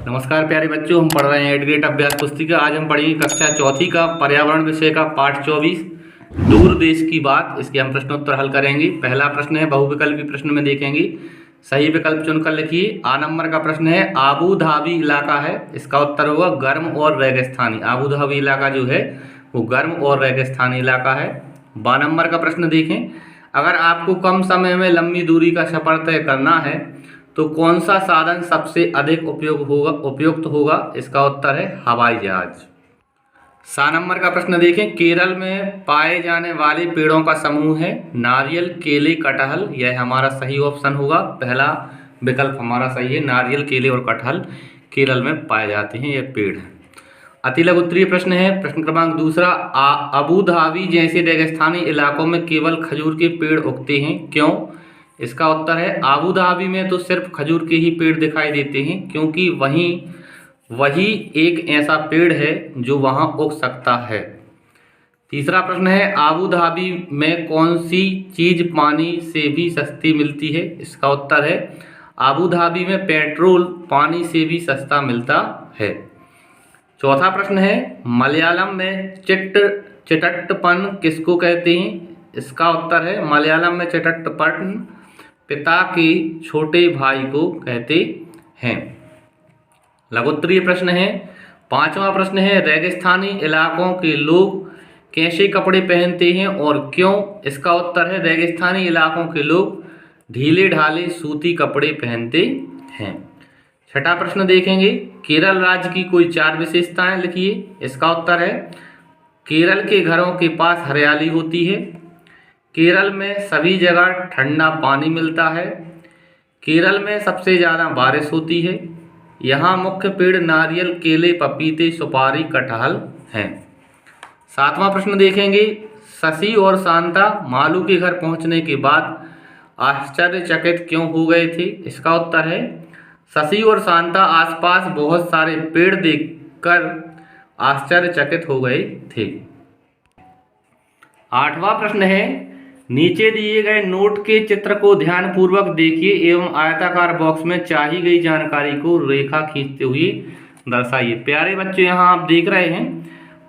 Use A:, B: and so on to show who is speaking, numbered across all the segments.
A: नमस्कार प्यारे बच्चों, हम पढ़ रहे हैं एडग्रेड अभ्यास पुस्तिका। आज हम पढ़ेंगे कक्षा चौथी का पर्यावरण विषय का पाठ 24 दूर देश की बात। इसके हम प्रश्नोत्तर हल करेंगे। पहला प्रश्न है बहुविकल्पी प्रश्न में देखेंगे। सही विकल्प चुनकर लिखिए। आ नंबर का प्रश्न है आबू धाबी इलाका है, इसका उत्तर होगा गर्म और रेगिस्तानी। आबू धाबी इलाका जो है वो गर्म और रेगिस्तानी इलाका है। बा नंबर का प्रश्न देखें, अगर आपको कम समय में लंबी दूरी का सफर तय करना है तो कौन सा साधन सबसे अधिक उपयुक्त होगा? इसका उत्तर है हवाई जहाज। सा नंबर का प्रश्न देखें, केरल में पाए जाने वाले पेड़ों का समूह है नारियल, केले, कटहल। यह हमारा सही ऑप्शन होगा। पहला विकल्प हमारा सही है, नारियल, केले और कटहल केरल में पाए जाते हैं, ये पेड़ हैं। अति लघु उत्तरीय प्रश्न है प्रश्न क्रमांक दूसरा, अबू धाबी जैसे रेगिस्तानी इलाकों में केवल खजूर के पेड़ उगते हैं, क्यों? इसका उत्तर है आबू धाबी में तो सिर्फ खजूर के ही पेड़ दिखाई देते हैं, क्योंकि वही एक ऐसा पेड़ है जो वहां उग सकता है। तीसरा प्रश्न है आबू धाबी में कौन सी चीज पानी से भी सस्ती मिलती है? इसका उत्तर है आबू धाबी में पेट्रोल पानी से भी सस्ता मिलता है। चौथा प्रश्न है मलयालम में चिटट्टपन किसको कहते हैं? इसका उत्तर है मलयालम में चिटट्टपन पिता के छोटे भाई को कहते हैं। लघुत्तरीय प्रश्न है पांचवा प्रश्न है रेगिस्तानी इलाकों के लोग कैसे कपड़े पहनते हैं और क्यों? इसका उत्तर है रेगिस्तानी इलाकों के लोग ढीले ढाले सूती कपड़े पहनते हैं। छठा प्रश्न देखेंगे, केरल राज्य की कोई 4 विशेषताएं लिखिए। इसका उत्तर है केरल के घरों के पास हरियाली होती है, केरल में सभी जगह ठंडा पानी मिलता है, केरल में सबसे ज़्यादा बारिश होती है, यहाँ मुख्य पेड़ नारियल, केले, पपीते, सुपारी, कटहल हैं। सातवां प्रश्न देखेंगे, शशि और शांता मालू के घर पहुंचने के बाद आश्चर्यचकित क्यों हो गए थे? इसका उत्तर है शशि और शांता आसपास बहुत सारे पेड़ देखकर आश्चर्यचकित हो गए थे। आठवां प्रश्न है नीचे दिए गए नोट के चित्र को ध्यानपूर्वक देखिए एवं आयताकार बॉक्स में चाही गई जानकारी को रेखा खींचते हुए दर्शाइए। प्यारे बच्चों, यहाँ आप देख रहे हैं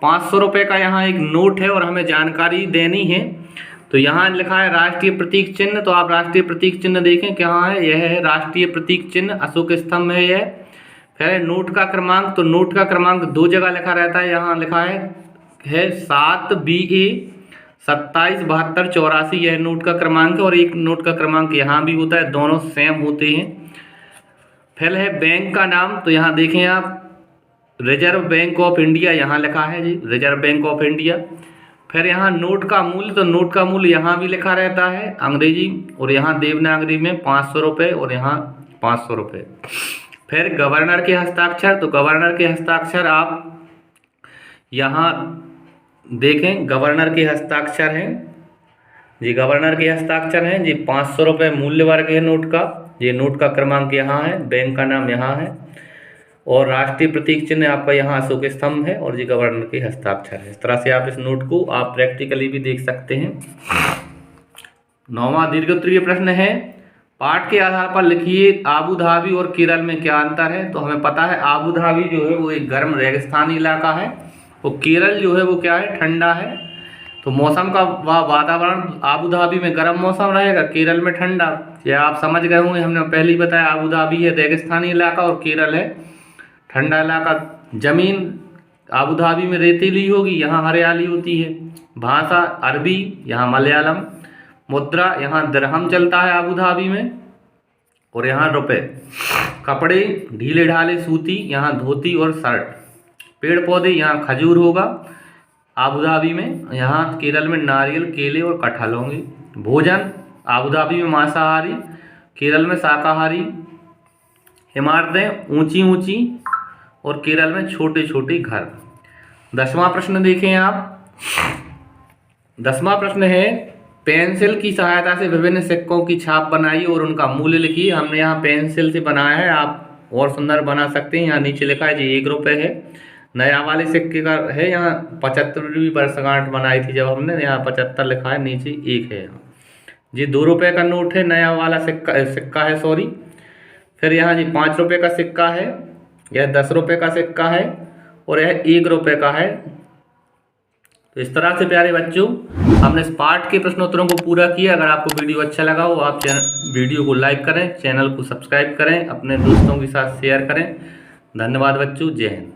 A: 500 रुपये का यहाँ एक नोट है और हमें जानकारी देनी है। तो यहाँ लिखा है राष्ट्रीय प्रतीक चिन्ह, तो आप राष्ट्रीय प्रतीक चिन्ह देखें कहाँ है। यह है राष्ट्रीय प्रतीक चिन्ह, अशोक स्तंभ है यह। फिर नोट का क्रमांक, तो नोट का क्रमांक 2 जगह लिखा रहता है। यहाँ लिखा है 7 BA 277284, यह नोट का क्रमांक है। और एक नोट का क्रमांक यहाँ भी होता है, दोनों सेम होते हैं। फिर है बैंक का नाम, तो यहाँ देखें आप रिजर्व बैंक ऑफ इंडिया यहाँ लिखा है जी, रिजर्व बैंक ऑफ इंडिया। फिर यहाँ नोट का मूल्य, तो नोट का मूल्य यहाँ भी लिखा रहता है अंग्रेजी, और यहाँ देवनागरी में 500 रुपये और यहाँ 500 रुपये। फिर गवर्नर के हस्ताक्षर, तो गवर्नर के हस्ताक्षर आप यहाँ देखें, गवर्नर के हस्ताक्षर हैं जी, गवर्नर के हस्ताक्षर हैं जी। 500 रुपये मूल्य वर्ग है नोट का। ये नोट का क्रमांक यहाँ है, बैंक का नाम यहाँ है, और राष्ट्रीय प्रतीक चिन्ह आपका यहाँ अशोक स्तंभ है, और जी गवर्नर के हस्ताक्षर है। इस तरह से आप इस नोट को आप प्रैक्टिकली भी देख सकते हैं। 9वां दीर्घोत्तरीय प्रश्न है पाठ के आधार पर लिखिए आबू धाबी और केरल में क्या अंतर है? तो हमें पता है आबू धाबी जो है वो एक गर्म रेगिस्तानी इलाका है, और केरल जो है वो क्या है, ठंडा है। तो मौसम का वातावरण आबू धाबी में गर्म मौसम रहेगा, केरल में ठंडा। यह आप समझ गए होंगे, हमने पहले ही बताया आबू धाबी है रेगिस्तानी इलाका और केरल है ठंडा इलाका। जमीन आबू धाबी में रेतीली होगी, यहाँ हरियाली होती है। भाषा अरबी, यहाँ मलयालम। मुद्रा यहाँ दिरहम चलता है आबू धाबी में, और यहाँ रुपए। कपड़े ढीले ढाले सूती, यहाँ धोती और शर्ट। पेड़ पौधे यहाँ खजूर होगा आबू धाबी में, यहाँ केरल में नारियल, केले और कटहल होंगे। भोजन आबू धाबी में मांसाहारी, केरल में शाकाहारी। इमारतें ऊंची ऊंची और केरल में छोटे छोटे घर। 10वां प्रश्न देखें आप। 10वां प्रश्न है पेंसिल की सहायता से विभिन्न सिक्कों की छाप बनाइए और उनका मूल्य लिखिए। हमने यहाँ पेंसिल से बनाया है, आप और सुंदर बना सकते हैं। यहाँ नीचे लिखा है जी 1 रुपये है। नया वाले सिक्के का है, यहाँ 75वीं वर्षगांठ बनाई थी जब हमने, यहाँ 75 लिखा है, नीचे 1 है यहाँ जी। 2 रुपये का नोट है, नया वाला सिक्का है सॉरी। फिर यहाँ जी 5 रुपये का सिक्का है, यह 10 रुपये का सिक्का है और यह 1 रुपये का है। तो इस तरह से प्यारे बच्चों हमने इस पाठ के प्रश्नोत्तरों को पूरा किया। अगर आपको वीडियो अच्छा लगा हो आप वीडियो को लाइक करें, चैनल को सब्सक्राइब करें, अपने दोस्तों के साथ शेयर करें। धन्यवाद बच्चों, जय हिंद।